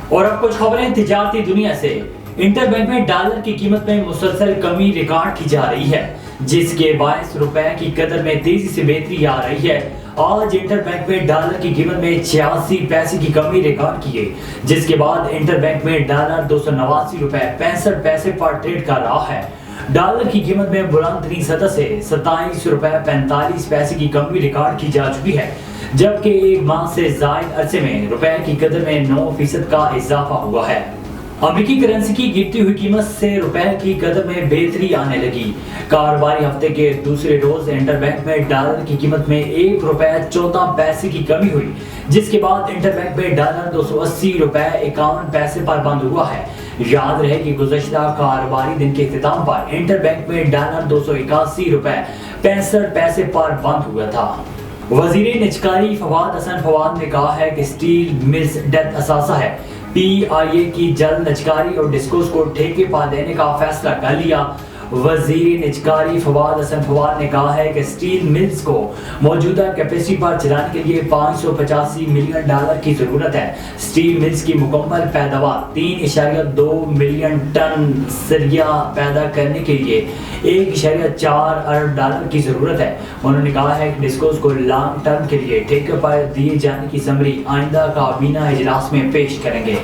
اور اب کچھ خبریں تجارتی دنیا سے۔ انٹر بینک میں ڈالر کی قیمت میں مسلسل کمی ریکارڈ کی جا رہی ہے، جس کے باعث روپے کی قدر میں تیزی سے بہتری آ رہی ہے۔ آج انٹر بینک میں ڈالر کی قیمت میں 86 پیسے کی کمی ریکارڈ کی گئی، جس کے بعد انٹر بینک میں ڈالر 289 روپے 65 پیسے پر ٹریڈ کر رہا ہے۔ ڈالر کی قیمت میں بلند ترین سطح سے 27 روپے 45 پیسے کی کمی ریکارڈ کی جا چکی ہے، جبکہ ایک ماہ سے زائد عرصے میں روپے کی قدر میں 9% کا اضافہ ہوا ہے۔ امریکی کرنسی کی گرتی ہوئی قیمت سے روپے کی قدر میں بہتری آنے لگی۔ کاروباری ہفتے کے دوسرے روز انٹر بینک میں ڈالر کی قیمت میں 1 روپے 14 پیسے کی کمی ہوئی، جس کے بعد انٹر بینک میں ڈالر 280 روپے 51 پیسے پر بند ہوا ہے۔ یاد رہے کہ گزشتہ کاروباری دن کے اختتام پر انٹر بینک میں ڈالر 281 روپے 65 پیسے پر بند ہوا تھا۔ وزیر نجکاری فواد حسن فواد نے کہا ہے کہ اسٹیل ملز ڈیتھ اثاثہ ہے۔ پی آئی اے کی جلد نجکاری اور ڈسکوز کو ٹھیکے پر دینے کا فیصلہ کر لیا۔ وزیر نجکاری فواد حسن فواد نے کہا ہے کہ اسٹیل ملز کو موجودہ کیپیسٹی پر چلانے کے لیے 585 ملین ڈالر کی ضرورت ہے۔ اسٹیل ملز کی مکمل پیداوار 3.2 ملین ٹن سریہ پیدا کرنے کے لیے 1.4 ارب ڈالر کی ضرورت ہے۔ انہوں نے کہا ہے کہ ڈسکوز کو لانگ ٹرم کے لیے ٹھیکے پر دیے جانے کی سمری آئندہ کابینہ اجلاس میں پیش کریں گے۔